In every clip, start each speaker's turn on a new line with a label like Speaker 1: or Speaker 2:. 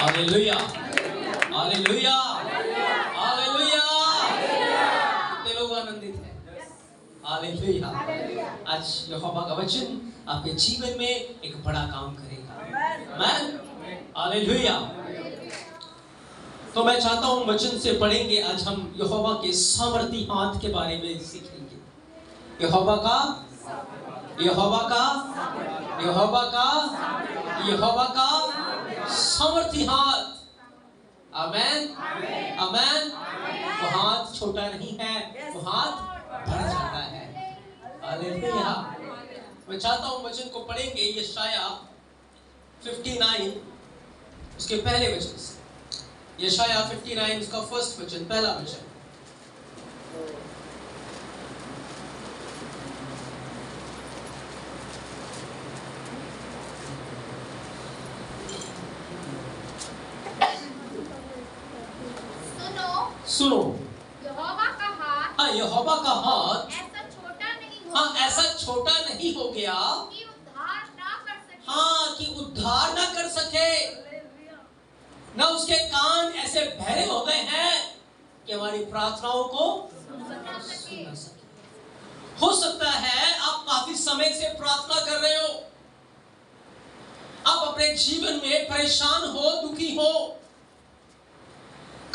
Speaker 1: Hallelujah, hallelujah, hallelujah. कितने लोग आनंदित हैं? हालेलुया। आज यहोवा का वचन आपके जीवन में एक बड़ा काम करेगा। आमीन, हालेलुया। तो मैं चाहता हूं वचन से पढ़ेंगे। आज हम यहोवा के सामर्थी हाथ के बारे में सीखेंगे। यहोवा का, यहोवा का, यहोवा का, यहोवा का सामर्थी हाथ। आमीन, आमीन। वो हाथ छोटा नहीं है, वो हाथ बढ़ जाता है। हालेलुया। मैं चाहता हूं वचन को पढ़ेंगे। यशाया 59 उसके पहले वचन से। यशाया 59 उसका फर्स्ट वचन, पहला वचन। सुनो,
Speaker 2: यहोवा का हाथ,
Speaker 1: हाँ, यहोवा का हाथ
Speaker 2: ऐसा छोटा नहीं हो,
Speaker 1: हाँ, ऐसा छोटा नहीं हो गया
Speaker 2: कि उद्धार ना कर सके,
Speaker 1: हाँ, कि उद्धार ना कर सके। ना उसके कान ऐसे बहरे हो गए हैं कि हमारी प्रार्थनाओं को सुन ना सके। हो सकता है आप काफी समय से प्रार्थना कर रहे हो, आप अपने जीवन में परेशान हो, दुखी हो,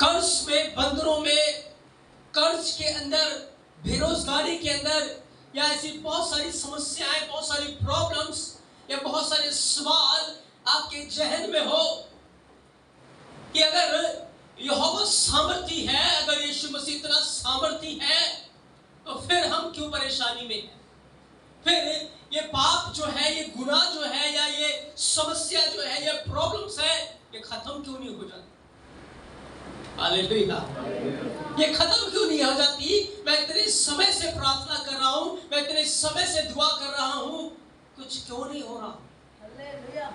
Speaker 1: कर्ज में, बंधनों में, कर्ज के अंदर, बेरोजगारी के अंदर, या ऐसी बहुत सारी समस्याएं, बहुत सारी प्रॉब्लम्स, या बहुत सारे सवाल आपके जहन में हो कि अगर यहोवा सामर्थी है, अगर यीशु मसीह इतना सामर्थी है, तो फिर हम क्यों परेशानी में हैं? फिर ये पाप जो है, ये गुनाह जो है, या ये समस्या जो है, ये प्रॉब्लम्स है, ये खत्म क्यों नहीं हो जाती? हालेलुया। ये खत्म क्यों नहीं हो जाती? मैं इतने समय से प्रार्थना कर रहा हूं, मैं इतने समय से दुआ कर रहा हूं, कुछ क्यों नहीं हो रहा? हालेलुया।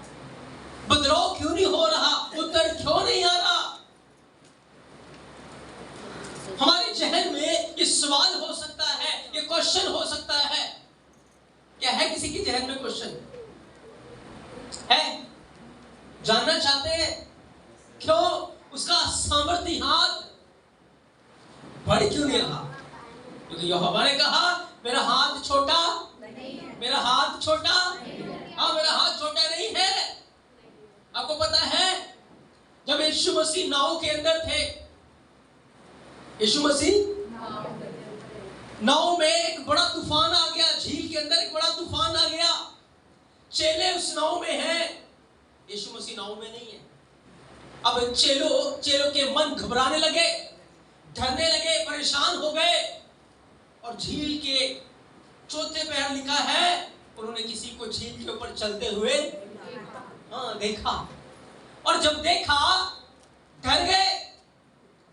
Speaker 1: बदलाव क्यों नहीं हो रहा? उत्तर क्यों नहीं आ रहा? हमारे जहन में ये सवाल हो सकता है, ये क्वेश्चन हो सकता है। क्या है किसी के जहन में क्वेश्चन है? जानना चाहते हैं क्यों उसका सामर्थी हाथ बढ़ क्यों नहीं रहा? क्योंकि यहोवा ने कहा मेरा हाथ छोटा नहीं है, मेरा हाथ छोटा, हाँ, मेरा हाथ छोटा नहीं है। आपको पता है जब यीशु मसीह नाव के अंदर थे, यीशु मसीह नाव में एक बड़ा तूफान आ गया, झील के अंदर एक बड़ा तूफान आ गया, चेले उस नाव में हैं, यीशु मसीह नाव में नहीं है। अब चेलों के मन घबराने लगे, डरने लगे, परेशान हो गए, और झील के चौथे पैर लिखा है उन्होंने किसी को झील के ऊपर चलते हुए देखा, और जब देखा डर गए,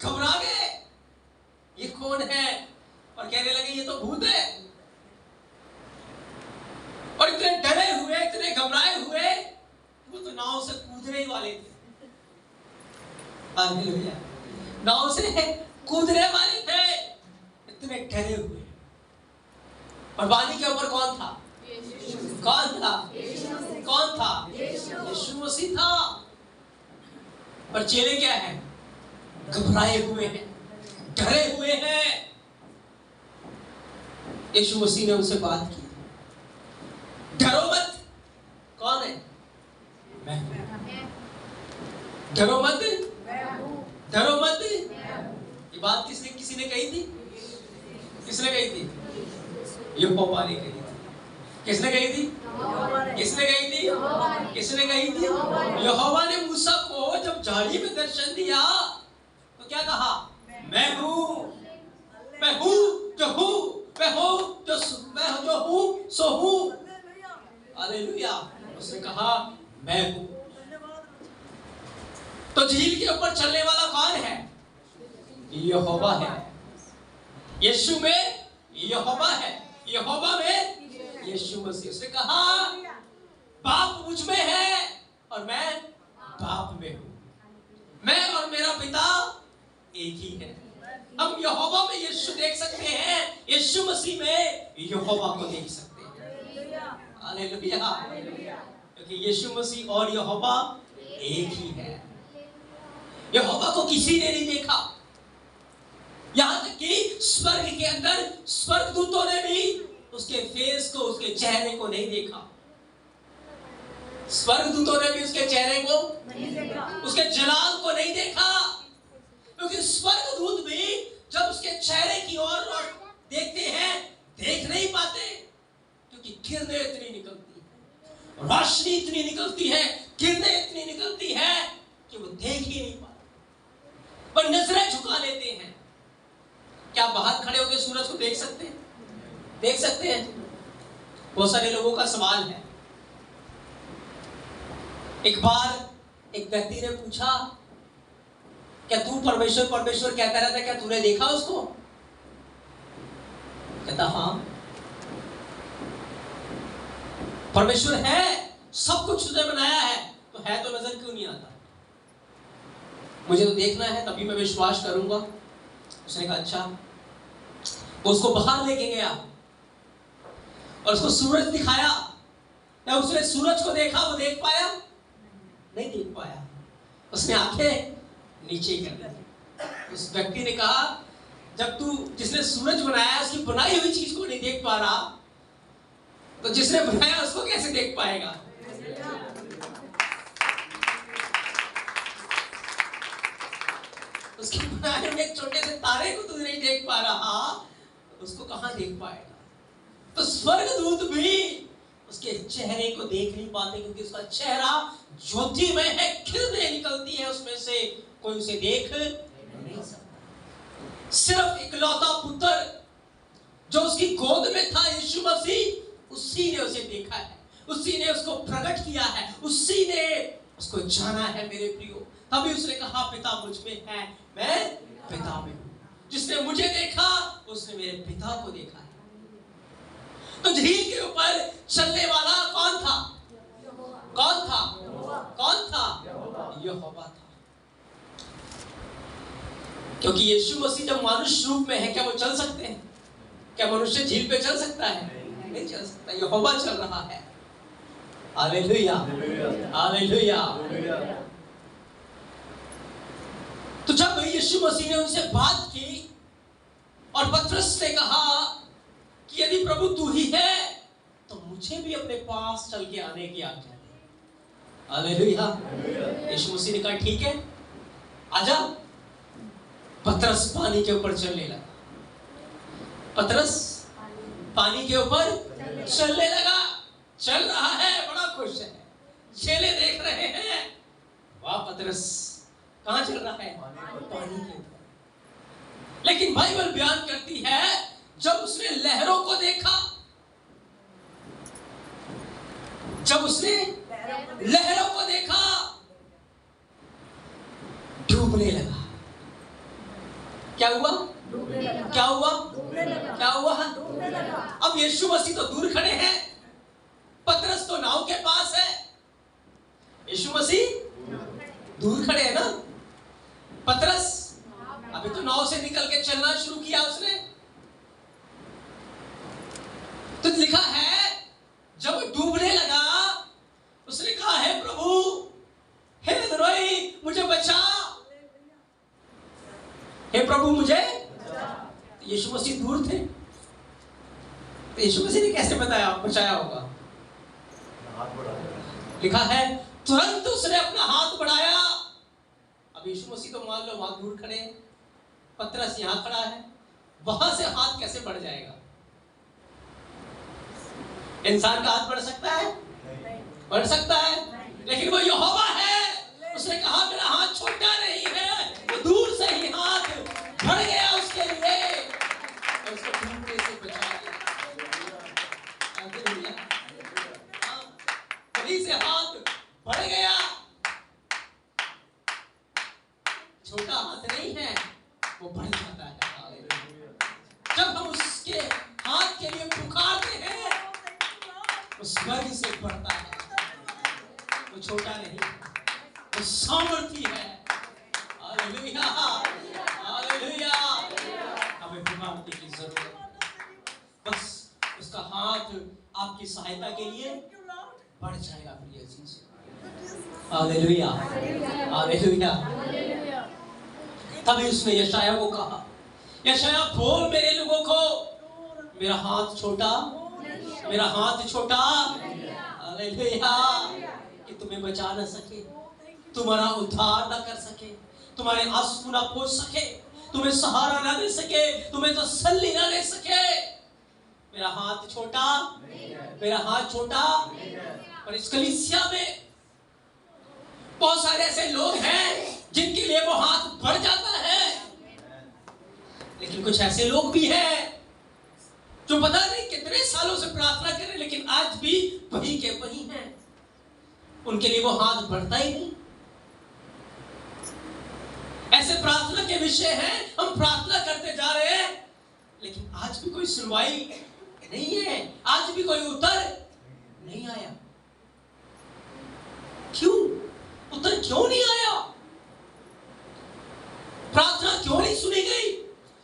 Speaker 1: घबरा गए, ये कौन है? और कहने लगे ये तो भूत है। और इतने डरे हुए, इतने घबराए हुए, वो तो नाव से कूदने ही वाले थे। हालेलुया। नाव से कूदने वाले थे, इतने डरे हुए। और पानी के ऊपर कौन था? कौन था? कौन था? यीशु मसीह था। पर चेले क्या है? घबराए हुए हैं, डरे हुए हैं। यीशु मसीह ने उनसे बात की, डरो मत। कौन है? मैं। डरो मत, डरो मत। ये बात किसी ने कही थी? किसने कही थी? यहोवा ने कही थी। किसने कही थी? किसने कही थी? किसने कही थी? यहोवा ने मूसा को जब झाड़ी में दर्शन दिया तो क्या कहा? मैं हूँ, मैं हूँ जो हूँ, मैं हूँ जो हूँ सो हूँ। हालेलुया। उसने कहा मैं हूँ। तो झील के ऊपर चलने वाला कौन है? यहोवा है। यीशु में यहोवा है, यहोवा में यीशु मसीह। उसने कहा बाप मुझ में है और मैं बाप में हूँ, मैं और मेरा पिता एक ही है। हम यहोवा में यीशु देख सकते हैं, यीशु मसीह में यहोवा को देख सकते हैं। हालेलुया। क्योंकि यीशु मसीह और यहोवा एक ही है। यहोवा को किसी ने नहीं देखा। यहां तक कि स्वर्ग के अंदर स्वर्गदूतों ने भी उसके फेस को, उसके चेहरे को नहीं देखा। स्वर्गदूतों ने भी उसके चेहरे को नहीं देखा, उसके जलाल को नहीं देखा, क्योंकि स्वर्गदूत भी जब उसके चेहरे की ओर देखते हैं देख नहीं पाते, क्योंकि किरणें इतनी निकलती है, रोशनी इतनी निकलती है, किरणें इतनी निकलती है कि वो देख ही नहीं पाते, पर नजरें झुका लेते हैं। क्या बाहर खड़े होकर सूरज को देख सकते हैं? देख सकते हैं? बहुत सारे लोगों का सवाल है। एक बार एक व्यक्ति ने पूछा, क्या तू परमेश्वर परमेश्वर कहता रहता, क्या तूने देखा उसको? कहता हाँ, परमेश्वर है, सब कुछ तुझे बनाया है, तो है तो नजर क्यों नहीं आता? मुझे तो देखना है, तभी मैं विश्वास करूंगा। उसने कहा अच्छा। वो उसको बाहर लेके गया और उसको सूरज दिखाया। या उसने सूरज को देखा, वो देख पाया? नहीं देख पाया। उसने आंखें नीचे कर दी। उस व्यक्ति ने कहा, जब तू जिसने सूरज बनाया उसकी बनाई हुई चीज को नहीं देख पा रहा, तो जिसने बनाया उसको कैसे देख पाएगा? उसके बनाए हुए एक छोटे से तारे को तू नहीं देख पा रहा, उसको कहां देख पाएगा? तो स्वर्गदूत भी उसके चेहरे को देख नहीं पाते, क्योंकि उसका चेहरा ज्योतिमय है, किरणें निकलती है उसमें से, कोई उसे देख नहीं सकता। सिर्फ इकलौता पुत्र जो उसकी गोद में था, यीशु मसीह, उसी ने उसे देखा है, उसी ने उसको प्रकट किया है, उसी ने उसको जाना है मेरे प्रियो। तभी उसने कहा पिता मुझ में है, मैं पिता में हूं। जिसने मुझे देखा उसने मेरे पिता को देखा है। तो झील के ऊपर चलने वाला कौन था? कौन था? कौन था? यहोवा था। क्योंकि यीशु मसीह जब मनुष्य रूप में है, क्या वो चल सकते हैं? क्या मनुष्य झील पे चल सकता है? नहीं चल सकता। यहोवा चल रहा है। Hallelujah, hallelujah. तो जब यीशु मसीह ने उनसे बात की और पतरस ने कहा कि यदि प्रभु तू ही है तो मुझे भी अपने पास चल के आने की आज्ञा दे। हालेलुया। यीशु मसीह ने कहा ठीक है, आजा। पतरस पानी के ऊपर चलने लगा। पतरस पानी के ऊपर चलने लगा। चल रहा है, बड़ा खुश है। चेले देख रहे हैं, वाह पतरस कहां चल रहा है? पानी के ऊपर। लेकिन बाइबल बयान करती है, जब उसने लहरों को देखा, जब उसने लहरों को देखा, डूबने लगा। क्या हुआ? क्या हुआ? क्या हुआ? अब यीशु मसीह तो दूर खड़े हैं, पतरस तो नाव के पास है। यीशु मसीह दूर खड़े हैं ना, पतरस अभी तो नाव से निकल के चलना शुरू किया उसने। तो लिखा है जब डूबने लगा उसने कहा है प्रभु, हे अदोनाई मुझे बचा, हे प्रभु मुझे। यीशु मसीह दूर थे, तो यीशु मसीह ने कैसे बचाया होगा? लिखा है तुरंत उसने अपना हाथ बढ़ाया। अब यीशु मसीह तो मान लो वहां दूर खड़े हैं, पतरस यहां खड़ा है, वहां से हाथ कैसे बढ़ जाएगा? इंसान का हाथ बढ़ सकता है? बढ़ सकता है, लेकिन वो यहोवा है। उसने कहा मेरा हाथ छोटा नहीं है, वो दूर से ही हाथ बढ़ गया उसके लिए और उसको डूबने से बचा लिया। कहीं से हाथ बढ़ गया, छोटा हाथ नहीं है, वो बढ़ जाता है। जब हम उसके हाथ के लिए पुकारते हैं, वो स्वर्ग से बढ़ता है, वो छोटा नहीं, वो सामर्थी है। Hallelujah, hallelujah. हमें पुकारने की जरूरत, बस उसका हाथ आपकी सहायता के लिए बढ़ जाएगा प्रिय चीज। Hallelujah, hallelujah. तभी उसने यशायाह को कहा, यशायाह बोल मेरे लोगों को, मेरा हाथ छोटा, मेरा हाथ छोटा, हालेलुया, कि तुम्हें बचा ना सके, तुम्हारा उद्धार ना कर सके, तुम्हारे आंसू ना पोंछ सके, तुम्हें सहारा ना दे सके, तुम्हें तसल्ली ना दे सके। मेरा हाथ छोटा, मेरा हाथ छोटा। और इस कलीसिया में बहुत सारे ऐसे लोग हैं जिनके लिए वो हाथ बढ़ जाता है, लेकिन कुछ ऐसे लोग भी हैं जो पता नहीं कितने सालों से प्रार्थना कर रहे हैं, लेकिन आज भी वही के वही हैं, उनके लिए वो हाथ बढ़ता ही नहीं। ऐसे प्रार्थना के विषय हैं, हम प्रार्थना करते जा रहे हैं, लेकिन आज भी कोई सुनवाई नहीं है, आज भी कोई उत्तर नहीं आया। क्यों? उत्तर क्यों नहीं आया? प्रार्थना क्यों नहीं सुनी गई?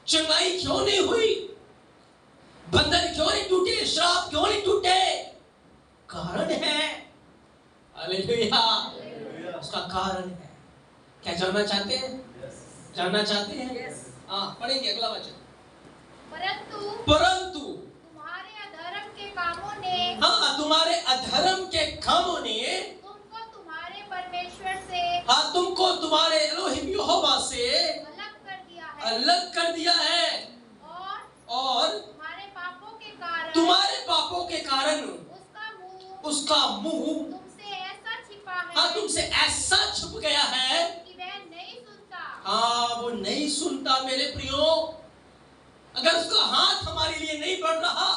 Speaker 1: चंगाई क्यों नहीं हुई? बंधन क्यों नहीं टूटे? श्राप क्यों नहीं टूटे? कारण है, हालेलुया, उसका कारण है। क्या जानना चाहते हैं? जानना चाहते हैं? हाँ, पढ़ेंगे अगला वचन। परंतु
Speaker 2: तुम्हारे अधर्म के कामों ने,
Speaker 1: हाँ, तुम्हारे अधर्म के कामों ने
Speaker 2: तुमको तुम्हारे परमेश्वर से,
Speaker 1: हाँ, तुमको तुम्हारे एलोहिम यहोवा से
Speaker 2: अलग कर दिया है,
Speaker 1: अलग कर दिया है, और
Speaker 2: तुम्हारे पापों के कारण,
Speaker 1: तुम्हारे पापों के कारण उसका मुंह
Speaker 2: तुमसे ऐसा छिपा है,
Speaker 1: हाँ, तुमसे ऐसा छुप गया है
Speaker 2: कि वह नहीं सुनता।
Speaker 1: हाँ, वो नहीं सुनता। मेरे प्रियो, अगर उसका हाथ हमारे लिए नहीं बढ़ रहा,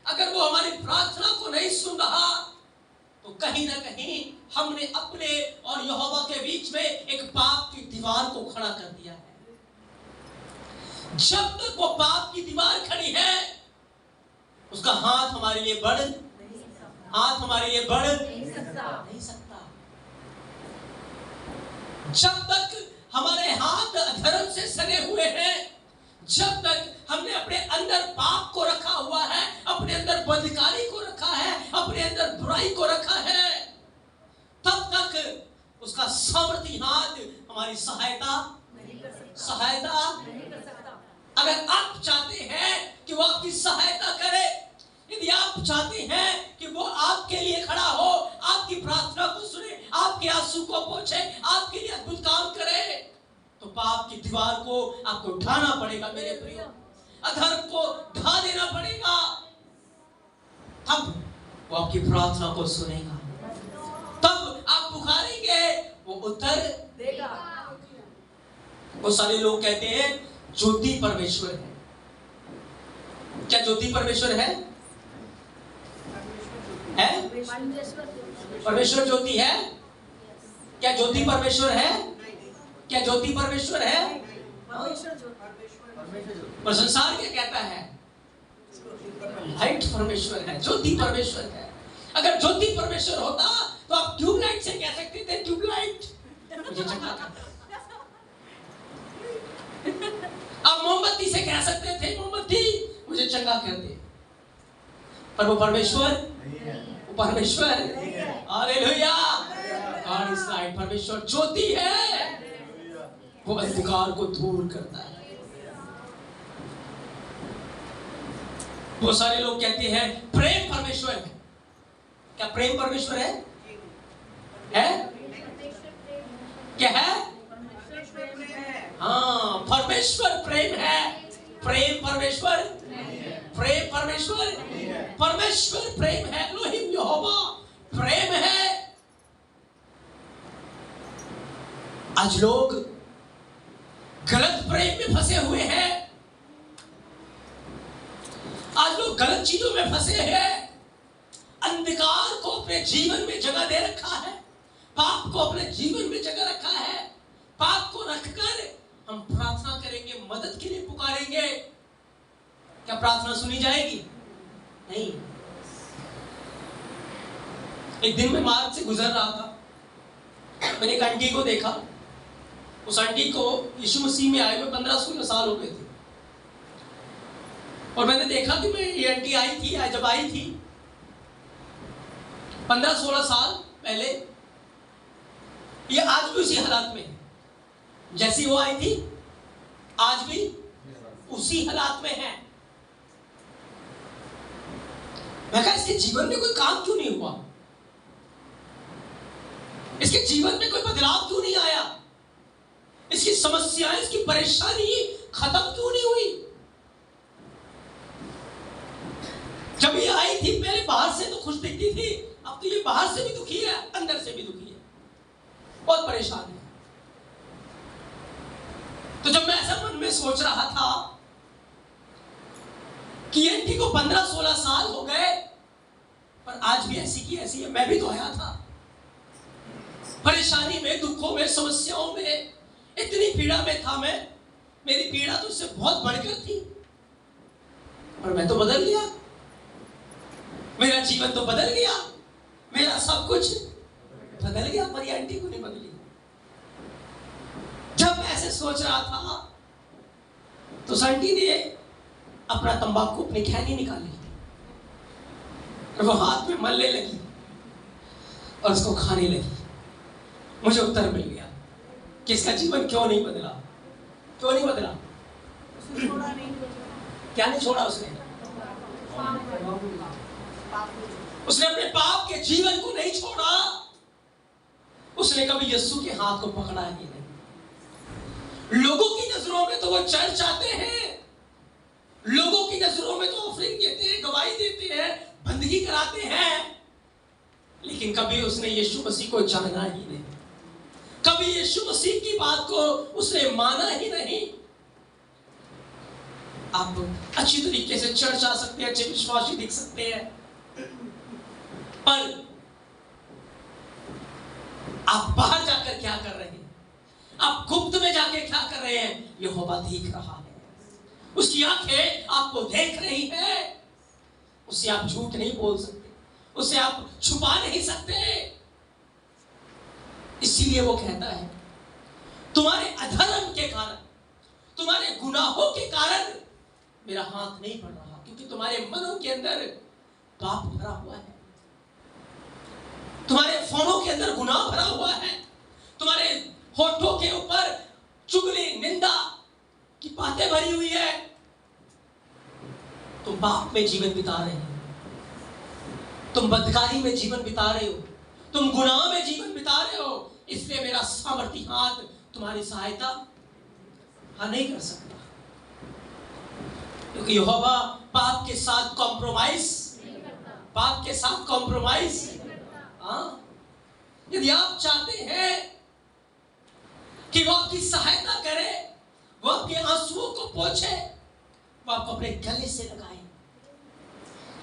Speaker 1: अगर वो हमारी प्रार्थना को नहीं सुन रहा, तो कहीं ना कहीं हमने अपने और यहोवा के बीच में एक पाप की दीवार को खड़ा कर दिया है। जब तक वो पाप की दीवार खड़ी है, उसका हाथ हमारे लिए बढ़ नहीं सकता। जब तक हमारे हाथ अधर्म से सने हुए हैं, जब तक हमने अपने अंदर पाप को रखा हुआ है, अपने अंदर बदकारी को रखा है, अपने अंदर बुराई को रखा है, तब तक उसका सामर्थी हाथ हमारी सहायता नहीं कर सकता। अगर आप चाहते हैं कि वो आपकी सहायता करे, यदि आप चाहते हैं कि वो आपके लिए खड़ा हो, आपकी प्रार्थना को सुने, आपके आंसू को पोंछे, आपके लिए अद्भुत काम करे, तो पाप की दीवार को आपको ढाना पड़ेगा मेरे प्रियो, अधर्म को ढा देना पड़ेगा, तब वो आपकी प्रार्थना को सुनेगा, तब आप पुकारेंगे, वो उत्तर देगा। वो सारे लोग कहते हैं ज्योति परमेश्वर है। क्या ज्योति परमेश्वर है? परमेश्वर ज्योति है? क्या ज्योति परमेश्वर है? क्या ज्योति परमेश्वर है? पर संसार क्या कहता है? लाइट परमेश्वर है, ज्योति परमेश्वर है। अगर ज्योति परमेश्वर होता तो आप ट्यूबलाइट से कह सकते थे ट्यूबलाइट मुझे चमका कर। आप मोमबत्ती से कह सकते थे मोमबत्ती मुझे चंगा कर दे। पर वो परमेश्वर, हालेलुया, गॉड इज लाइट। परमेश्वर ज्योति है, वो अंधकार को दूर करता है। वो सारे लोग कहते हैं प्रेम परमेश्वर है। क्या प्रेम परमेश्वर है? क्या है? हाँ, परमेश्वर प्रेम है। प्रेम परमेश्वर, प्रेम परमेश्वर, परमेश्वर प्रेम है। एलोहिम यहोवा प्रेम है। आज लोग गलत प्रेम में फंसे हुए हैं, आज लोग गलत चीजों में फंसे हैं, अंधकार को अपने जीवन में जगह दे रखा है, पाप को अपने जीवन में जगह रखा है। पाप को रखकर हम प्रार्थना करेंगे, मदद के लिए पुकारेंगे, क्या प्रार्थना सुनी जाएगी? नहीं। एक दिन मैं मार्ग से गुजर रहा था, मैंने एक आंटी को देखा। उस आंटी को यीशु मसीह में आए हुए 15-16 साल हो गए थे, और मैंने देखा कि ये आंटी आई थी, जब आई थी 15-16 साल पहले, ये आज भी उसी हालात में है। जैसी वो आई थी आज भी उसी हालात में है। मैं कहा इसके जीवन में कोई काम क्यों नहीं हुआ, इसके जीवन में कोई बदलाव क्यों नहीं आया, इसकी समस्याएं, इसकी परेशानी खत्म क्यों नहीं हुई। जब ये आई थी पहले बाहर से तो खुश दिखती थी, अब तो ये बाहर से भी दुखी है, अंदर से भी दुखी है, बहुत परेशान है। तो जब मैं ऐसा मन में सोच रहा था कि आंटी को 15-16 साल हो गए पर आज भी ऐसी की ऐसी है, मैं भी तो आया था परेशानी में, दुखों में, समस्याओं में, इतनी पीड़ा में था मैं, मेरी पीड़ा तो उससे बहुत बढ़कर थी, और मैं तो बदल गया, मेरा जीवन तो बदल गया, मेरा सब कुछ बदल गया, पर ये आंटी को नहीं बदली। जब मैं ऐसे सोच रहा था तो आंटी ने अपना तंबाकू अपनी खैनी निकाली और वो हाथ में मलने लगी और उसको खाने लगी। मुझे उत्तर मिल गया कि इसका जीवन क्यों नहीं बदला, क्यों नहीं बदला। क्या नहीं छोड़ा उसने? उसने अपने पाप के जीवन को नहीं छोड़ा, उसने कभी यीशु के हाथ को पकड़ा ही नहीं। लोगों की नजरों में तो वो चर्च आते हैं, लोगों की नजरों में तो ऑफरिंग देते हैं, गवाही देते हैं, बंदगी कराते हैं, लेकिन कभी उसने यीशु मसीह को जाना ही नहीं, कभी यीशु मसीह की बात को उसने माना ही नहीं। आप अच्छी तरीके से चर्च आ सकते हैं, अच्छे विश्वासी दिख सकते हैं, पर आप बाहर जाकर क्या कर रहे हैं, आप गुप्त में जाके क्या कर रहे हैं, यहोवा देख रहा है, उसकी आंखें आपको देख रही है, उससे आप झूठ नहीं बोल सकते, उससे आप छुपा नहीं सकते। इसीलिए वो कहता है तुम्हारे अधर्म के कारण, तुम्हारे गुनाहों के कारण मेरा हाथ नहीं बढ़ रहा, क्योंकि तुम्हारे मनों के अंदर पाप भरा हुआ है, तुम्हारे फोनों के अंदर गुनाह भरा हुआ है, तुम्हारे होठों के ऊपर चुगली निंदा की बातें भरी हुई है, तुम पाप में जीवन बिता रहे हो, तुम बदकारी में जीवन बिता रहे हो, तुम गुनाह में जीवन बिता रहे हो, इसलिए मेरा सामर्थी हाथ तुम्हारी सहायता नहीं कर सकता, क्योंकि यहोवा पाप के साथ कॉम्प्रोमाइज, पाप के साथ कॉम्प्रोमाइज। यदि आप चाहते हैं कि वो आपकी सहायता करे, वो आपके आंसुओं को पोंछे, वो आपको अपने गले से लगाए,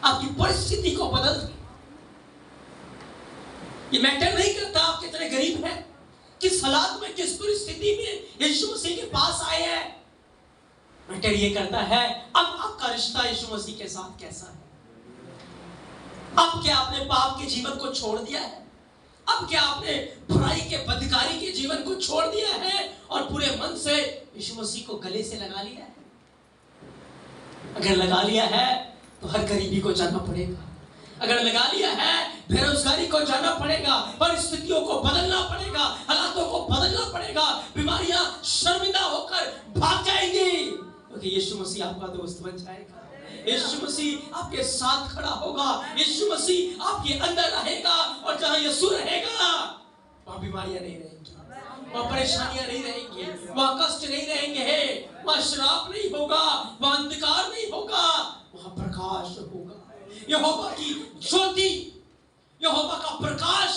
Speaker 1: आपकी परिस्थिति को बदल दे। ये मैटर नहीं करता आप कितने गरीब हैं, किस हालात में, किस परिस्थिति में यीशु मसीह के पास आए हैं। मैटर ये करता है अब आपका रिश्ता यीशु मसीह के साथ कैसा है। अब क्या आपने पाप के जीवन को छोड़ दिया है? अब क्या आपने बुराई के, बदकारी के जीवन को छोड़ दिया है और पूरे मन से यीशु मसीह को गले से लगा लिया है? अगर लगा लिया है तो हर गरीबी को जाना पड़ेगा, अगर लगा लिया है बेरोजगारी को जाना पड़ेगा, परिस्थितियों को बदलना पड़ेगा, हालातों को बदलना पड़ेगा, बीमारियां शर्मिंदा होकर भाग जाएंगी, क्योंकि यीशु मसीह आपका दोस्त बन जाएगा, यीशु मसीह आपके साथ खड़ा होगा, यीशु मसीह आपके अंदर रहेगा, और जहां यीशु रहेगा वहां बीमारियां नहीं रहेंगी, वहां परेशानियां नहीं रहेंगी, वहां कष्ट नहीं रहेंगे, वहां श्राप नहीं होगा, वहां अंधकार नहीं होगा, वहां प्रकाश होगा। यहोवा की ज्योति, यहोवा का प्रकाश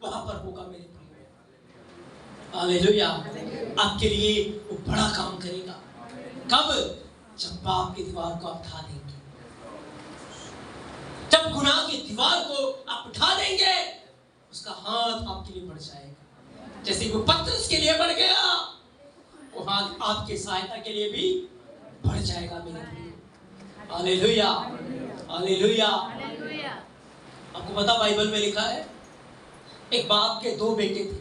Speaker 1: वहां पर होगा मेरे भाई। हालेलुया। आपके लिए वो बड़ा काम करेगा। कब? जब पाप की दीवार को आप ढा देंगे, जब गुनाह की दीवार को आप ढा देंगे, उसका हाथ आपके लिए बढ़ जाएगा। जैसे वो पतरस के लिए बढ़ गया, वो हाथ आपके सहायता के लिए भी बढ़ जाएगा मेरे लिए। Hallelujah, hallelujah. आपको पता बाइबल में लिखा है एक बाप के 2 बेटे थे।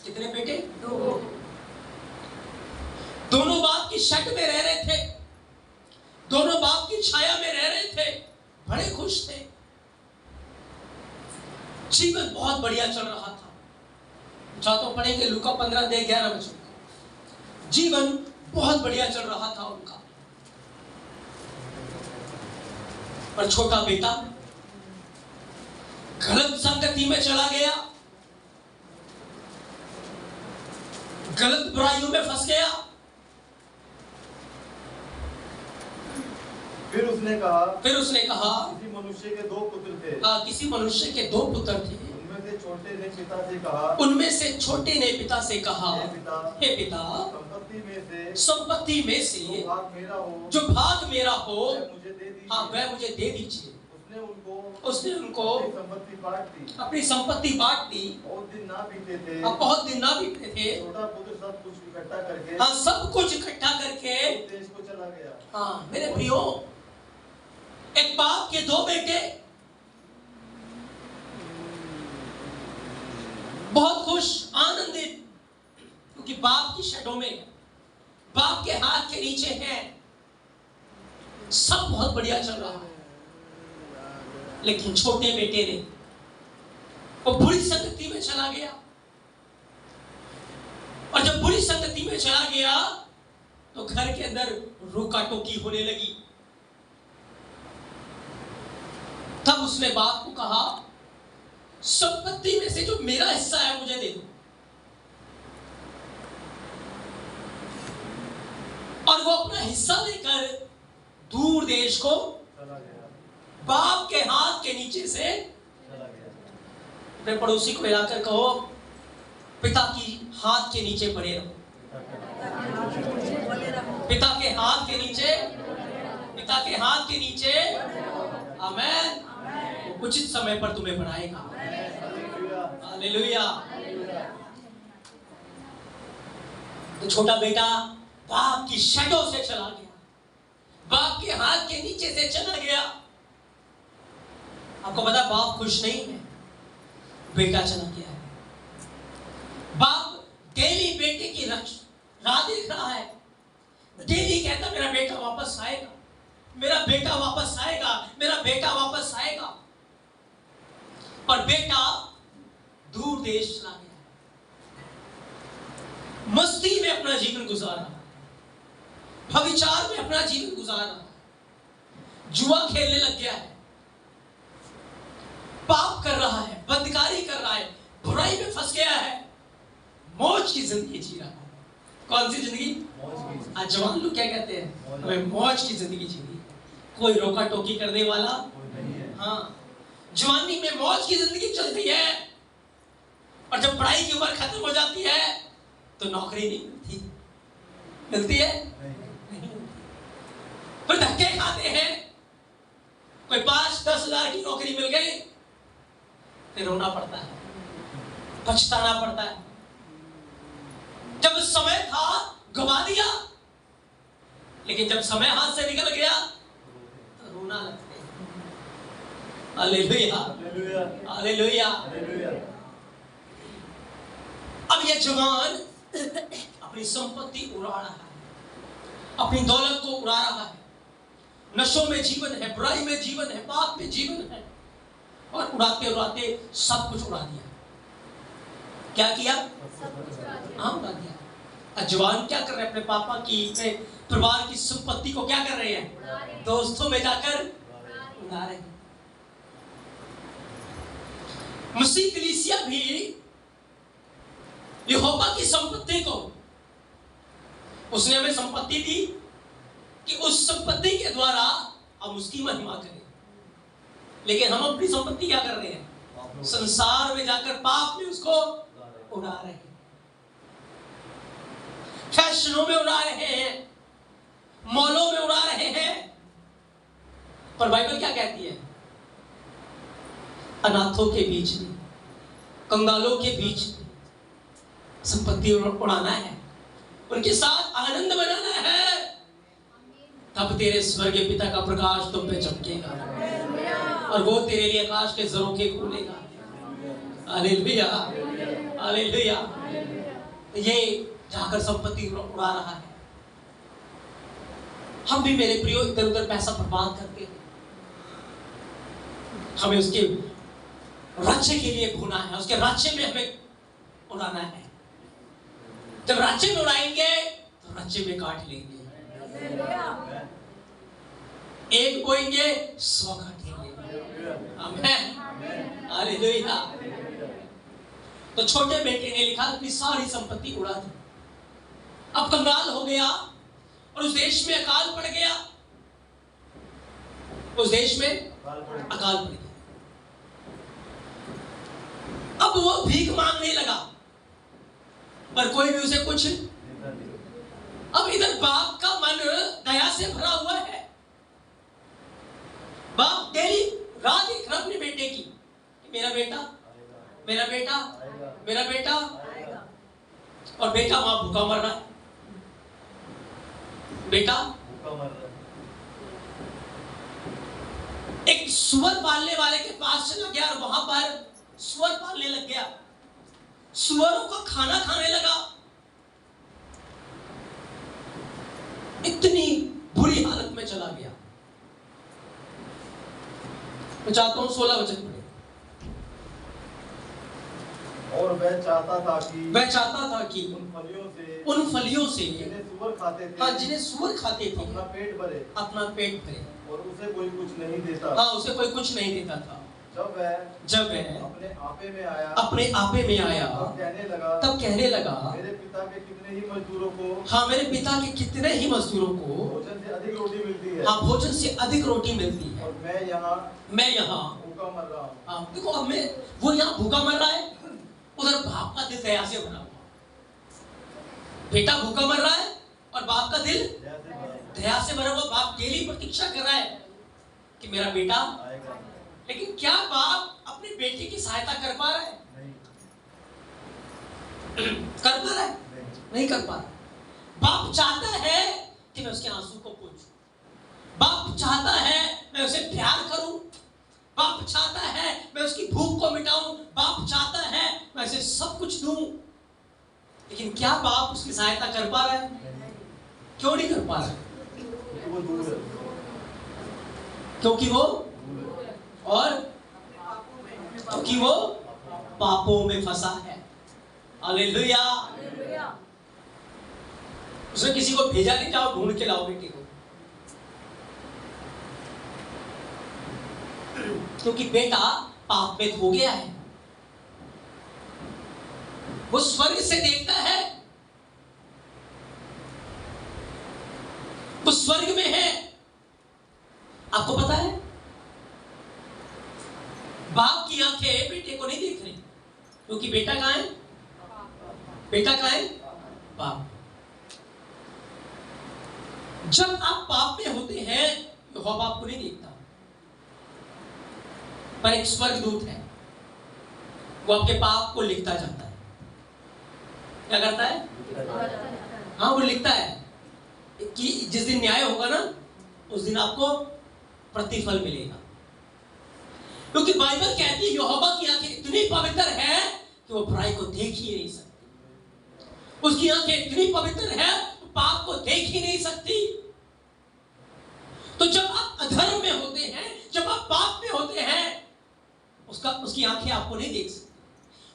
Speaker 1: कितने बेटे? 2। दोनों बाप की शट में रह रहे थे, दोनों बाप की छाया में रह रहे थे, बड़े खुश थे, जीवन बहुत बढ़िया चल रहा था। तो पढ़ेंगे लूका 15 11 बच्चों। जीवन बहुत बढ़िया चल रहा था उनका। पर छोटा बेटा गलत संगति में चला गया, गलत बुराइयों में फंस गया।
Speaker 3: फिर उसने कहा
Speaker 1: किसी मनुष्य के 2 पुत्र थे।
Speaker 3: उनमें से छोटे ने पिता से कहा,
Speaker 1: हे पिता, संपत्ति में से जो भाग मेरा हो वह मुझे दे दीजिए। उसने उनको अपनी संपत्ति बांट दी।
Speaker 3: बहुत दिन ना बीते थे। छोटा पुत्र सब कुछ इकट्ठा करके
Speaker 1: सब कुछ इकट्ठा करके
Speaker 3: देश को चला गया।
Speaker 1: मेरे प्रियो, एक बाप के 2 बेटे बहुत खुश, आनंदित, क्योंकि बाप की शैडो में, बाप के हाथ के नीचे है, सब बहुत बढ़िया चल रहा है। लेकिन छोटे बेटे ने वो बुरी संगति में चला गया, और जब बुरी संगति में चला गया तो घर के अंदर रोका टोकी होने लगी। तब उसने बाप को कहा, संपत्ति में से जो मेरा हिस्सा है मुझे दे दो। और वो अपना हिस्सा लेकर दूर देश को
Speaker 3: चला गया।
Speaker 1: बाप के हाथ के नीचे से
Speaker 3: चला गया।
Speaker 1: अपने पड़ोसी को हिलाकर कहो, पिता की हाथ के नीचे पड़े रहो। पिता के हाथ के नीचे, पिता के हाथ के नीचे। आमेन। वो उचित समय पर तुम्हें बढ़ाएगा। हालेलुया। तो छोटा बेटा बाप की शैडो से चला गया, बाप के हाथ के नीचे से चला गया। आपको पता, बाप खुश नहीं है, बेटा चला गया है। बाप डेली बेटे की राह देख रहा है, डेली कहता मेरा बेटा वापस आएगा, मेरा बेटा वापस आएगा, मेरा बेटा वापस आएगा। और बेटा दूर देश चला गया, मस्ती में अपना जीवन गुजार रहा है, व्यभिचार में अपना जीवन गुजार रहा है, जुआ खेलने लग गया है, पाप कर रहा है, बदकारी कर रहा है, बुराई में फंस गया है, मौज की जिंदगी जी रहा है। कौन सी जिंदगी? आज जवान लोग क्या कहते हैं, हमें मौज की जिंदगी जीनी। कोई रोका टोकी करने वाला
Speaker 3: नहीं है।
Speaker 1: हाँ, जवानी में मौज की जिंदगी चलती है, और जब पढ़ाई की उम्र खत्म हो जाती है तो नौकरी नहीं मिलती। मिलती है? फिर धक्के खाते हैं। कोई 5-10 हजार की नौकरी मिल गई, फिर रोना पड़ता है, पछताना पड़ता है। जब समय था गवा दिया, लेकिन जब समय हाथ से निकल गया तो रोना लगता है। Hallelujah, hallelujah. अब ये जवान अपनी संपत्ति उड़ा रहा है, अपनी दौलत को उड़ा रहा है, नशों में जीवन है, बुराई में जीवन है, पाप में जीवन है, और उड़ाते उड़ाते सब कुछ उड़ा दिया। क्या किया? हाँ, उड़ा दिया। जवान क्या कर रहे हैं? अपने पापा की, अपने परिवार की संपत्ति को क्या कर रहे हैं? दोस्तों में जाकर उड़ा रहे हैं। मसीह कलीसिया भी यहोवा की संपत्ति को, उसने हमें संपत्ति दी कि उस संपत्ति के द्वारा हम उसकी महिमा करें। लेकिन हम अपनी संपत्ति क्या कर रहे हैं? संसार में जाकर पाप में उसको उड़ा रहे हैं, फैशनों में उड़ा रहे हैं, मॉलों में उड़ा रहे हैं। पर बाइबल क्या कहती है? अनाथों के बीच में, कंगालों के बीच में संपत्ति उड़ाना है, उनके साथ आनंद मनाना है, तब तेरे स्वर्गीय पिता का प्रकाश तुम पे चमकेगा और वो तेरे लिए आकाश के झरोखे खोलेगा। Hallelujah, hallelujah. ये जाकर संपत्ति उड़ा रहा है। हम भी मेरे प्रियो इधर उधर पैसा बर्बाद करते हैं। हमें उसके राज्य के लिए भूना है, उसके राज्य में हमें उड़ाना है। जब राज्य में उड़ाएंगे कच्चे में काट लेंगे। एक बोएंगे 100 काटेंगे। आमीन, हालेलुया। तो छोटे बेटे ने लिखा अपनी सारी संपत्ति उड़ा दी, अब कंगाल हो गया और उस देश में अकाल पड़ गया। उस देश में अकाल पड़ गया। अब वो भीख मांगने लगा पर कोई भी उसे कुछ। अब इधर बाप का मन दया से भरा हुआ है। बाप डेली रात देख रहा अपने बेटे की, मेरा बेटा मेरा बेटा मेरा बेटा, और बेटा वहां भूखा मर रहा है। बेटा भूखा मर रहा है। एक सुअर पालने वाले के पास चला गया और वहां पर सुअर पालने लग गया, सुअरों का खाना खाने लगा। इतनी बुरी हालत में चला गया। मैं चाहता हूं 16 वचन पढ़े।
Speaker 3: और वह चाहता था कि
Speaker 1: उन फलियों से
Speaker 3: जिन्हें सुअर खाते थे,
Speaker 1: हाँ, जिन्हें सुअर खाते थे,
Speaker 3: अपना पेट भरे और उसे कोई कुछ नहीं देता।
Speaker 1: हाँ, उसे कोई कुछ नहीं देता था।
Speaker 3: जब वह
Speaker 1: अपने आपे में आया
Speaker 3: तब कहने लगा
Speaker 1: मेरे पिता के कितने ही मजदूरों को
Speaker 3: भोजन से अधिक रोटी मिलती है।
Speaker 1: हाँ, भोजन से अधिक रोटी मिलती है
Speaker 3: और मैं यहाँ
Speaker 1: भूखा मर रहा हूँ। हाँ, देखो अब वो यहाँ भूखा मर रहा है, उधर बाप का दिल दया से भरा हुआ। बेटा भूखा मर रहा है और बाप का दिल दया से भरा हुआ। बाप डेली प्रतीक्षा कर रहा है कि मेरा बेटा आएगा। लेकिन क्या बाप अपने बेटे की सहायता कर पा रहा है? कर पा रहा है? नहीं कर पा रहा। बाप चाहता है कि मैं उसके आंसू को पोंछूं। बाप चाहता है मैं उसे प्यार करूं। बाप चाहता है मैं उसकी भूख को मिटाऊं। बाप चाहता है मैं उसे सब कुछ दूं। लेकिन क्या बाप उसकी सहायता कर पा रहा है? क्यों नहीं कर पा रहा है? क्योंकि वो पापों में फंसा है। हालेलुया। उसने किसी को भेजा नहीं, जाओ ढूंढ के लाओ बेटे को, क्योंकि बेटा पाप में खो गया है। वो स्वर्ग से देखता है, वो स्वर्ग में है। आपको पता है बाप की आंखें बेटे को नहीं देख रही, क्योंकि बेटा कहां है? बेटा कहां है? बाप। जब आप पाप में होते हैं तो यहोवा आपको नहीं देखता, पर एक स्वर्गदूत है, वो आपके पाप को लिखता जाता है। क्या करता है? हाँ, वो लिखता है कि जिस दिन न्याय होगा ना, उस दिन आपको प्रतिफल मिलेगा। क्योंकि बाइबल कहती है यहोवा की आंखें इतनी पवित्र है कि वो बुराई को देख ही नहीं सकती। उसकी आंखें इतनी पवित्र है तो पाप को देख ही नहीं सकती। तो जब आप अधर्म में होते हैं, जब आप पाप में होते हैं, उसकी आंखें आपको नहीं देख सकती।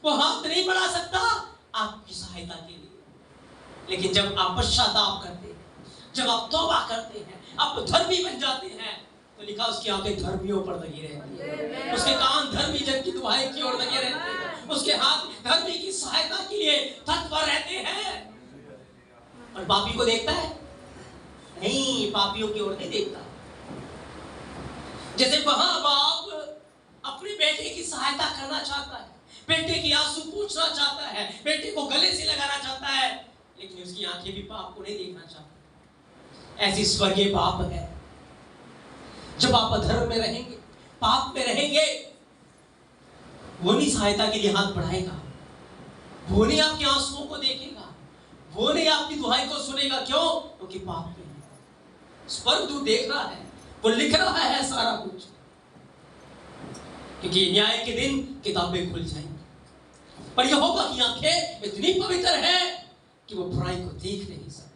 Speaker 1: वो हाथ नहीं बढ़ा सकता आपकी सहायता के लिए। लेकिन जब आप पश्चाताप करते हैं, जब आप तौबा करते हैं, आप धर्मी बन जाते हैं, तो लिखा उसकी आंखें धर्मियों पर लगी रहती है, उसके कान धर्मी जन की दुहाई की ओर लगे रहते हैं, उसके हाथ धर्मी की सहायता के लिए तत्पर रहते हैं। और पापी को देखता है? नहीं, पापियों की ओर नहीं देखता। जैसे वहां बाप अपने बेटे की सहायता करना चाहता है, बेटे की आंसू पूछना चाहता है, बेटे को गले से लगाना चाहता है, लेकिन उसकी आंखें भी पाप को नहीं देखना चाहती। ऐसी स्वर्गीय पाप है। जब आप अधर्म में रहेंगे, पाप में रहेंगे, वो नहीं सहायता के लिए हाथ बढ़ाएगा, वो नहीं आपके आंसुओं को देखेगा, वो नहीं आपकी दुहाई को सुनेगा। क्यों? क्योंकि पाप में है। स्वर्गदूत देख रहा है, वो लिख रहा है सारा कुछ, क्योंकि न्याय के दिन किताबें खुल जाएंगी। पर यहोवा की आंखें इतनी पवित्र है कि वो बुराई को देख नहीं सकती।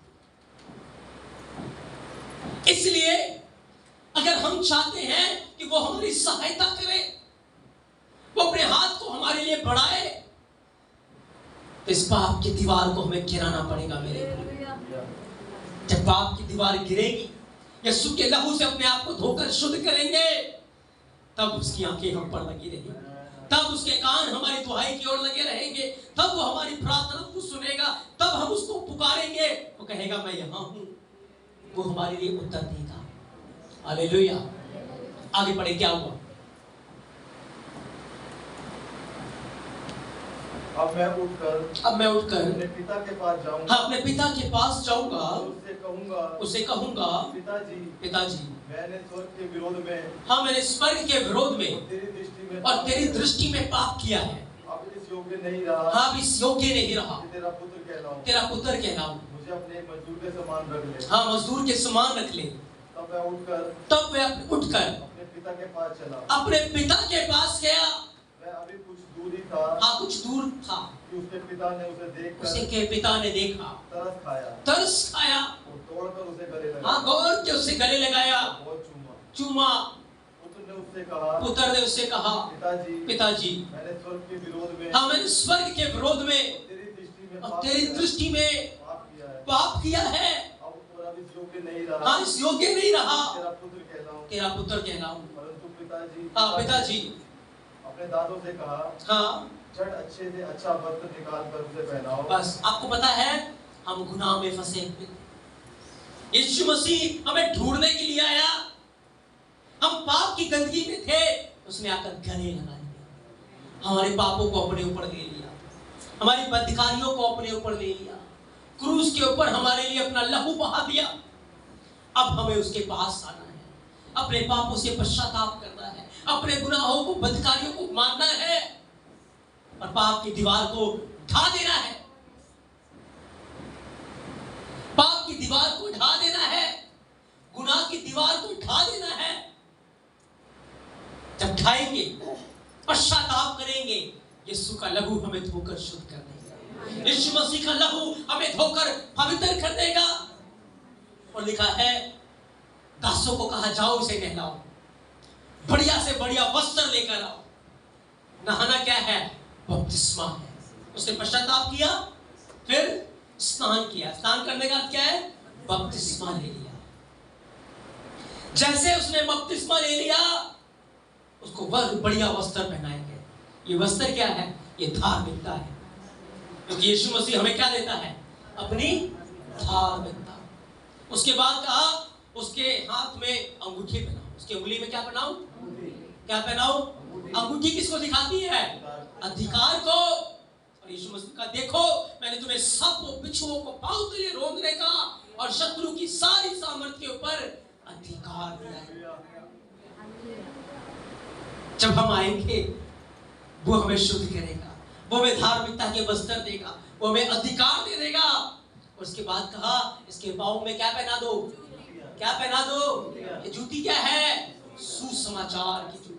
Speaker 1: इसलिए अगर हम चाहते हैं कि वो हमारी सहायता करे, वो अपने हाथ को हमारे लिए बढ़ाए, तो इस पाप की दीवार को हमें गिराना पड़ेगा। मेरे जब पाप की दीवार गिरेगी, यीशु के लहू से अपने आप को धोकर शुद्ध करेंगे, तब उसकी आंखें हम पर लगी रहेंगी, तब उसके कान हमारी दुहाई की ओर लगे रहेंगे, तब वो हमारी प्रार्थना को सुनेगा, तब हम उसको पुकारेंगे, वो कहेगा मैं यहाँ हूँ, वो हमारे लिए उत्तर देगा। हालेलुया। आगे पढ़े, क्या हुआ?
Speaker 3: अब मैं उठकर अपने पिता के पास जाऊंगा।
Speaker 1: हाँ, अपने पिता के पास जाऊंगा,
Speaker 3: उससे कहूंगा
Speaker 1: पिताजी
Speaker 3: मैंने स्वर्ग के विरोध में,
Speaker 1: हाँ मैंने स्वर्ग के विरोध में और तेरी दृष्टि में पाप किया है।
Speaker 3: अब इस योग्य नहीं रहा,
Speaker 1: हाँ अब इस योग्य नहीं रहा
Speaker 3: तेरा पुत्र कहलाऊं,
Speaker 1: मुझे
Speaker 3: अपने मजदूर के समान रख ले।
Speaker 1: हाँ मजदूर के समान रख ले।
Speaker 3: तब मैं
Speaker 1: उठकर
Speaker 3: अपने पिता के पास चला,
Speaker 1: अपने पिता के पास गया।
Speaker 3: मैं अभी कुछ दूर ही था,
Speaker 1: हाँ कुछ दूर था
Speaker 3: कि उसके पिता ने उसे देखकर,
Speaker 1: उसके पिता ने देखा, तरस खाया,
Speaker 3: तोड़कर उसे गले लगाया।
Speaker 1: हाँ गौर के उसे गले लगाया,
Speaker 3: बहुत
Speaker 1: चूमा।
Speaker 3: पुत्र ने उससे कहा
Speaker 1: पिताजी
Speaker 3: मैंने स्वर्ग के विरोध में,
Speaker 1: हाँ मैंने स्वर्ग के विरोध में और तेरी दृष्टि में पाप किया है।
Speaker 3: अब इस योग्य नहीं रहा,
Speaker 1: हाँ इस योग्य नहीं रहा,
Speaker 3: तेरा पुत्र कहलाऊं।
Speaker 1: परंतु पिताजी
Speaker 3: अपने दादों से कहा,
Speaker 1: हाँ
Speaker 3: झट अच्छे से अच्छा वस्त्र निकाल कर उसे पहनाओ।
Speaker 1: बस आपको पता है हम गुनाह में फंसे हुए, यीशु मसीह हमें ढूंढने के लिए आया, हम पाप की गंदगी में थे, उसने आकर गले लगा दिया, हमारे पापों को अपने ऊपर ले लिया, हमारी बदकारियों को अपने ऊपर ले लिया, क्रूस के ऊपर हमारे लिए अपना लहू बहा दिया। अब हमें उसके पास आना है, अपने पापों से पश्चाताप करना है, अपने गुनाहों को, बदकारियों को मानना है और पाप की दीवार को ढा देना है, पाप की दीवार को ढा देना है, गुनाह की दीवार को ढा देना है। जब ढाएंगे, पश्चाताप करेंगे, यीशु का लहू हमें धोकर शुद्ध कर देगा, यीशु मसीह का लहू हमें धोकर पवित्र कर देगा। और लिखा है दासों को कहा जाओ इसे नहलाओ, बढ़िया से बढ़िया वस्त्र लेकर आओ। नहाना क्या है? बपतिस्मा है। उसने पश्चाताप किया, फिर स्नान किया, स्नान करने का क्या है? बपतिस्मा ले लिया। जैसे उसने बपतिस्मा ले लिया, उसको बढ़िया वस्त्र पहनाए गए। ये वस्त्र क्या है? ये धार्मिकता है, क्योंकि यीशु मसीह हमें क्या देता है? अपनी धार्मिकता। उसके बाद कहा उसके हाथ में अंगूठी पहनाओ, उसके उंगली में क्या पहनाओ? क्या पहनाओ? अंगूठी किसको दिखाती है? अधिकार को। और यीशु मसीह का देखो मैंने तुम्हें सांपों बिच्छुओं को पांव तले रोंदने का और शत्रु की सारी सामर्थ्य के ऊपर अधिकार दिया है। जब हम आएंगे वो हमें शुद्ध करेगा, वो हमें धार्मिकता के वस्त्र देगा, वो हमें अधिकार दे देगा। उसके बाद कहा इसके पांव में क्या पहना दो? क्या पहना दो? ये जूती क्या है? सुसमाचार की जूती।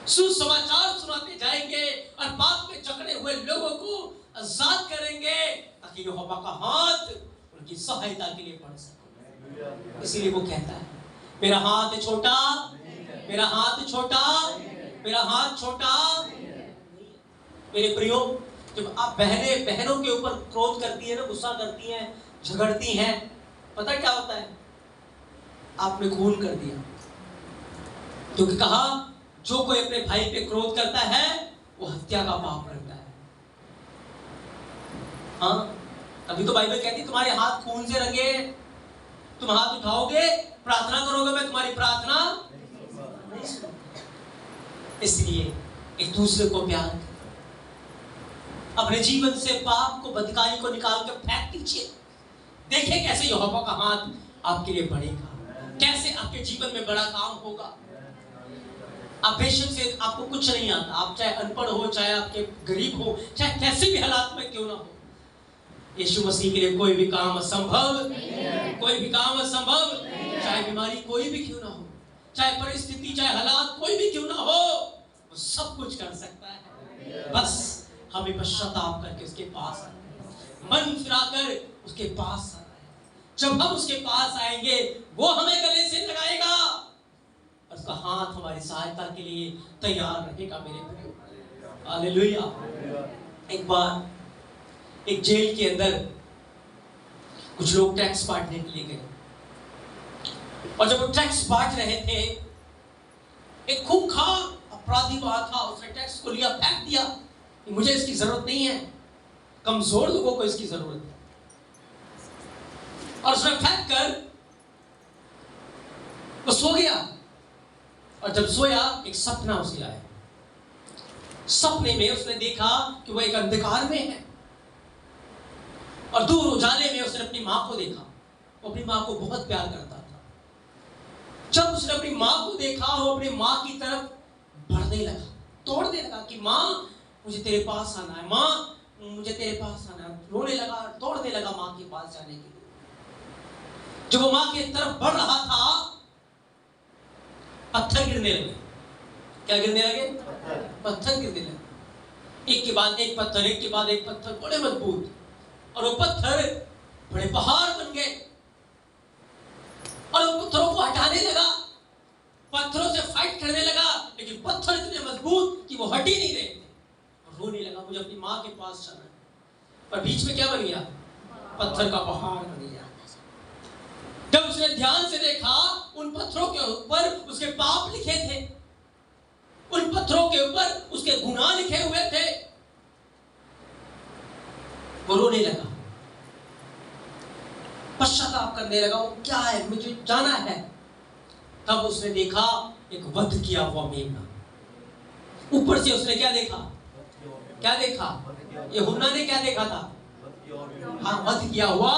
Speaker 1: सुसमाचार सुनाते जाएंगे और पाप में जकड़े हुए लोगों को आजाद करेंगे, ताकि यहोवा का हाथ उनकी सहायता के लिए बढ़ सके। इसीलिए वो कहता है मेरा हाथ छोटा, मेरा हाथ छोटा, मेरा हाथ छोटा। मेरे प्रियो, जब आप बहनों के ऊपर क्रोध करती है ना, गुस्सा करती हैं, झगड़ती हैं, पता क्या होता है? आपने खून कर दिया। क्योंकि कहा जो कोई अपने भाई पे क्रोध करता है वो हत्या का पाप करता है। हाँ, तभी तो बाइबल कहती है तुम्हारे हाथ खून से रंगे, तुम हाथ उठाओगे, प्रार्थना करोगे, मैं तुम्हारी प्रार्थना नहीं सुनूंगा। इसलिए एक दूसरे को प्यार करें, अपने जीवन से पाप को, बदकारी को निकाल कर फेंक दीजिए। देखिए कैसे यहोवा का हाथ आपके लिए बढ़ेगा, कैसे आपके जीवन में बड़ा काम होगा। आप बेशक से आपको कुछ नहीं आता, आप चाहे अनपढ़ हो, चाहे आपके गरीब हो, चाहे कैसे भी हालात में क्यों ना हो, यीशु मसीह के लिए कोई भी काम असंभव नहीं, कोई भी काम असंभव नहीं। चाहे बीमारी कोई भी क्यों ना हो, चाहे परिस्थिति, चाहे हालात कोई भी क्यों ना हो, वो सब कुछ कर सकता है। बस हमें पश्चाताप करके उसके पास आना है, मन फिराकर उसके पास आना है। जब हम उसके पास आएंगे वो हमें गले से लगाएगा और उसका हाथ हमारी सहायता के लिए तैयार रहेगा। मेरे प्रियो, हालेलुया। एक बार एक जेल के अंदर कुछ लोग टैक्स बांटने के लिए गए, और जब वो टैक्स बांट रहे थे, एक खूंखार अपराधी वहां था, उसने टैक्स को लिया, फेंक दिया, मुझे इसकी जरूरत नहीं है, कमजोर लोगों को इसकी जरूरत है। और उसने फेंक कर वो सो गया, और जब सोया एक सपना उसे आया। सपने में उसने देखा कि वो एक अंधकार में है, और दूर उजाले में उसने अपनी मां को देखा। वो अपनी मां को बहुत प्यार करता था। जब उसने अपनी मां को देखा, वो अपनी मां की तरफ बढ़ने लगा, तोड़ने लगा कि मां मुझे तेरे पास आना है, मां मुझे तेरे पास आना है। रोने लगा, तोड़ने लगा मां के पास जाने के लिए। जब वो मां की तरफ बढ़ रहा था, पत्थर गिरने लगे। क्या गिरने लगे? पत्थर गिरने लगे, एक के बाद एक पत्थर, एक के बाद एक पत्थर, बड़े मजबूत, और वो पत्थर बड़े पहाड़ बन गए। और उन पत्थरों को हटाने लगा, पत्थरों से फाइट करने लगा, लेकिन पत्थर इतने मजबूत कि वो हट ही नहीं रहे थे। और रोने लगा, मुझे अपनी मां के पास जाना है। पर बीच में क्या बन गया? पत्थर का पहाड़ बन गया। जब उसने ध्यान से देखा, उन पत्थरों के ऊपर उसके पाप लिखे थे, उन पत्थरों के ऊपर उसके गुनाह लिखे हुए थे। वो रोने लगा, पश्चाताप करने लगा, वो क्या है, मुझे जाना है। तब उसने देखा एक वध किया हुआ मेमना। ऊपर से उसने क्या देखा? क्या देखा? यूहन्ना ने क्या देखा था? हाँ, वध किया हुआ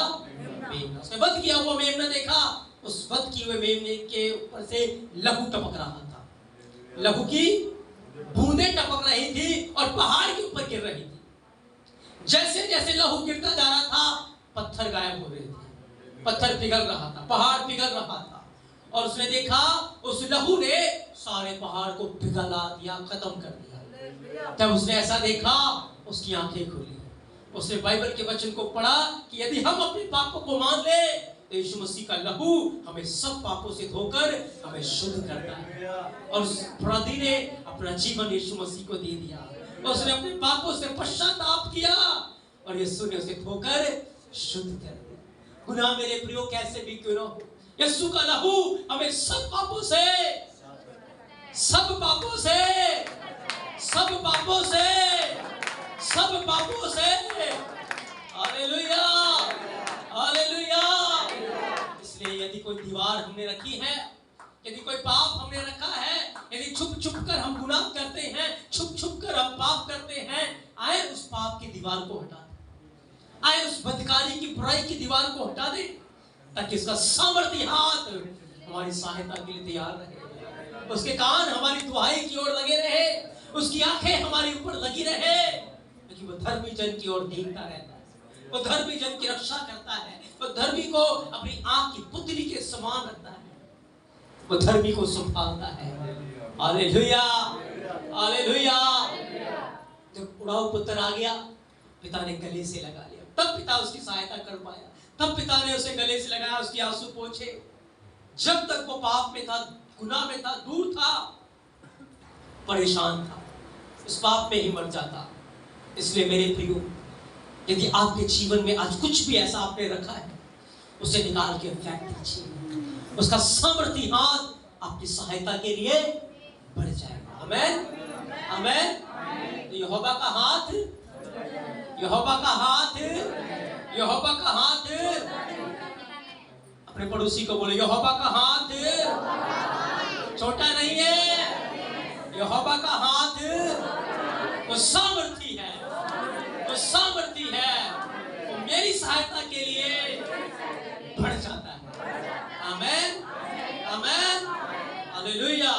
Speaker 1: मेमना। उसने वध किया हुआ मेमना देखा। उस वध किए हुए मेमने के ऊपर से लहू टपक रहा था, लहू की बूंदें टपक रही थी और पहाड़ के ऊपर गिर रही थी। जैसे जैसे लहू गिरता जा रहा था, पत्थर गायब हो रहे थे, पत्थर पिघल रहा था, पहाड़ पिघल रहा था। और उसने देखा उस लहू ने सारे पहाड़ को पिघला दिया, खत्म कर दिया। तब उसने ऐसा देखा, उसकी आंखें खुली। उसने बाइबल के वचन को पढ़ा कि यदि हम अपने पापों को मान ले तो यीशु मसीह का लहू हमें सब पापों से धोकर हमें शुद्ध करता है। और उस अपराधी ने अपना जीवन यीशु मसीह को दे दिया। उसने अपने पापों से पश्चाताप किया और यीशु ने उसे धोकर शुद्ध कर दिया। गुनाह मेरे प्रियो कैसे भी क्यों न हो, यीशु का लहू हमें सब पापों से, सब पापों से, सब पापों से, सब पापों से, हालेलुया, हालेलुया। इसलिए यदि कोई दीवार हमने रखी है, यदि कोई पाप हमने रखा है, यदि छुप छुप कर हम गुनाह करते हैं, छुप छुप कर हम पाप करते हैं, आए उस पाप की दीवार को हटा दे, आए उस बदकारी की बुराई की दीवार को हटा दे, ताकि उसका सामर्थ्य हाथ हमारी सहायता के लिए तैयार रहे, उसके कान हमारी दुहाई की ओर लगे रहे, उसकी आंखें हमारे ऊपर लगी रहे, क्योंकि वो धर्मी जन की ओर देखता रहता है, वो धर्मी जन की रक्षा करता है, वो धर्मी को अपनी आंख की पुतली के समान रखता है, वो धर्मी को संभालता है। Hallelujah, hallelujah. जब उड़ाऊ पुत्र आ गया, पिता ने गले से लगा लिया, तब पिता उसकी सहायता कर पाया, तब पिता ने उसे गले से लगाया, उसके आंसू पोंछे। जब तक वो पाप में था, गुनाह में था, दूर था, परेशान था, उस पाप में ही मर जाता। इसलिए मेरे प्रियो, यदि आपके जीवन में आज कुछ भी ऐसा आपने रखा है, उसे निकाल के फेंक दीजिए, उसका सामर्थ्य हाथ आपकी सहायता के लिए बढ़ जाएगा। आमेन, आमेन। तो यहोवा का हाथ, यहोवा का हाथ, यहोवा का हाथ, अपने पड़ोसी को बोले, यहोवा का हाथ छोटा नहीं है, यहोवा का हाथ वो सामर्थी है, वो सामर्थी है, वो मेरी सहायता के लिए बढ़ जाता है। आमेन, आमेन, हालेलुया।